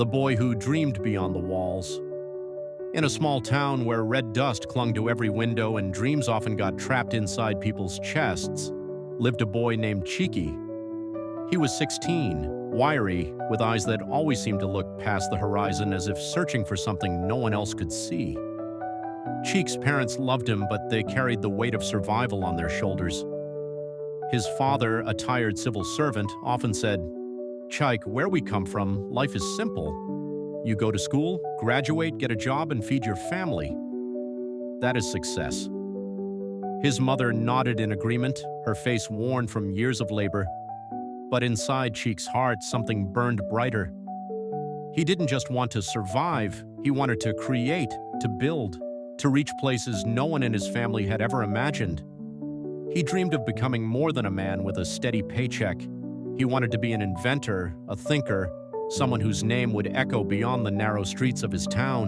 the boy who dreamed beyond the walls. In a small town where red dust clung to every window and dreams often got trapped inside people's chests, lived a boy named Chike. He was 16, wiry, with eyes that always seemed to look past the horizon as if searching for something no one else could see. Chike's parents loved him, but they carried the weight of survival on their shoulders. His father, a tired civil servant, often said, "Chike, where we come from, life is simple. You go to school, graduate, get a job, and feed your family. That is success." His mother nodded in agreement, her face worn from years of labor. But inside Chike's heart, something burned brighter. He didn't just want to survive, he wanted to create, to build, to reach places no one in his family had ever imagined. He dreamed of becoming more than a man with a steady paycheck. He wanted to be an inventor, a thinker, someone whose name would echo beyond the narrow streets of his town.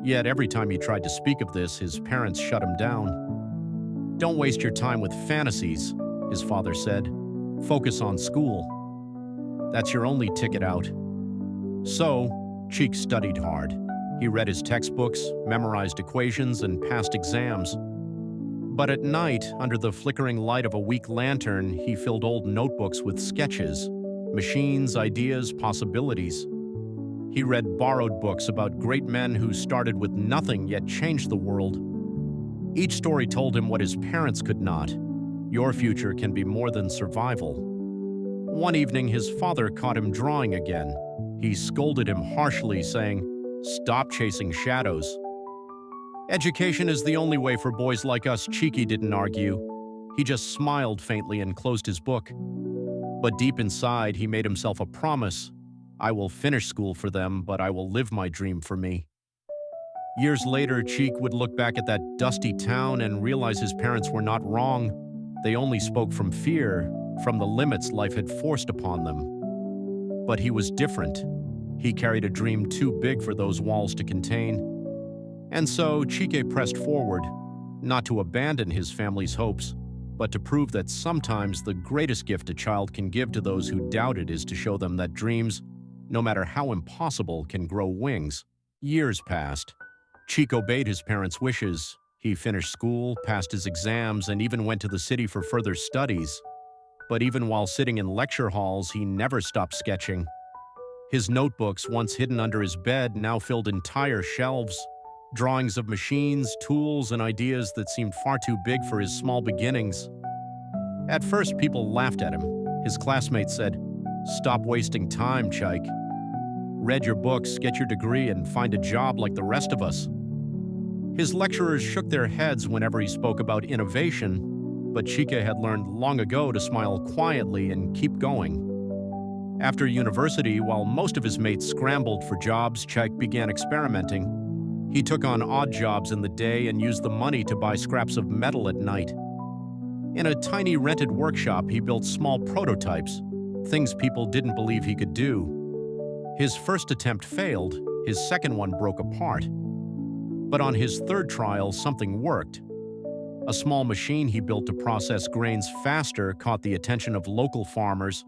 Yet every time he tried to speak of this, his parents shut him down. "Don't waste your time with fantasies," his father said. "Focus on school. That's your only ticket out." So, Chike studied hard. He read his textbooks, memorized equations, and passed exams. But at night, under the flickering light of a weak lantern, he filled old notebooks with sketches, machines, ideas, possibilities. He read borrowed books about great men who started with nothing yet changed the world. Each story told him what his parents could not. Your future can be more than survival. One evening, his father caught him drawing again. He scolded him harshly, saying, "Stop chasing shadows." "Education is the only way for boys like us," Chike didn't argue. He just smiled faintly and closed his book. But deep inside, he made himself a promise. "I will finish school for them, but I will live my dream for me." Years later, Chike would look back at that dusty town and realize his parents were not wrong. They only spoke from fear, from the limits life had forced upon them. But he was different. He carried a dream too big for those walls to contain. And so Chike pressed forward, not to abandon his family's hopes, but to prove that sometimes the greatest gift a child can give to those who doubt it is to show them that dreams, no matter how impossible, can grow wings. Years passed. Chike obeyed his parents' wishes. He finished school, passed his exams, and even went to the city for further studies. But even while sitting in lecture halls, he never stopped sketching. His notebooks, once hidden under his bed, now filled entire shelves. Drawings of machines, tools, and ideas that seemed far too big for his small beginnings. At first, people laughed at him. His classmates said, "Stop wasting time, Chike. Read your books, get your degree, and find a job like the rest of us." His lecturers shook their heads whenever he spoke about innovation, but Chike had learned long ago to smile quietly and keep going. After university, while most of his mates scrambled for jobs, Chike began experimenting. He took on odd jobs in the day and used the money to buy scraps of metal at night. In a tiny rented workshop, he built small prototypes, things people didn't believe he could do. His first attempt failed, his second one broke apart. But on his third trial, something worked. A small machine he built to process grains faster caught the attention of local farmers.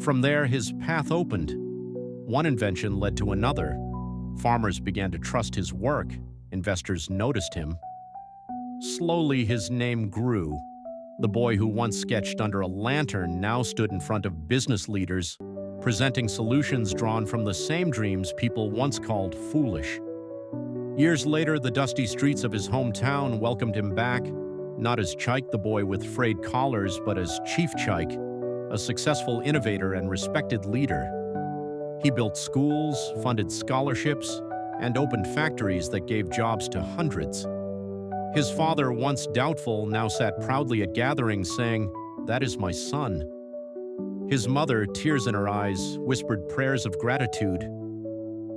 From there, his path opened. One invention led to another. Farmers began to trust his work. Investors noticed him. Slowly, his name grew. The boy who once sketched under a lantern now stood in front of business leaders, presenting solutions drawn from the same dreams people once called foolish. Years later, the dusty streets of his hometown welcomed him back, not as Chike the boy with frayed collars, but as Chief Chike, a successful innovator and respected leader. He built schools, funded scholarships, and opened factories that gave jobs to hundreds. His father, once doubtful, now sat proudly at gatherings saying, "That is my son." His mother, tears in her eyes, whispered prayers of gratitude.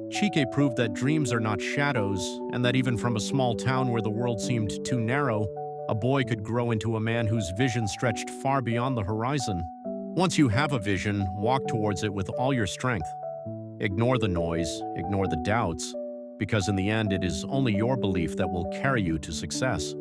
Chike proved that dreams are not shadows, and that even from a small town where the world seemed too narrow, a boy could grow into a man whose vision stretched far beyond the horizon. Once you have a vision, walk towards it with all your strength. Ignore the noise, ignore the doubts, because in the end it is only your belief that will carry you to success.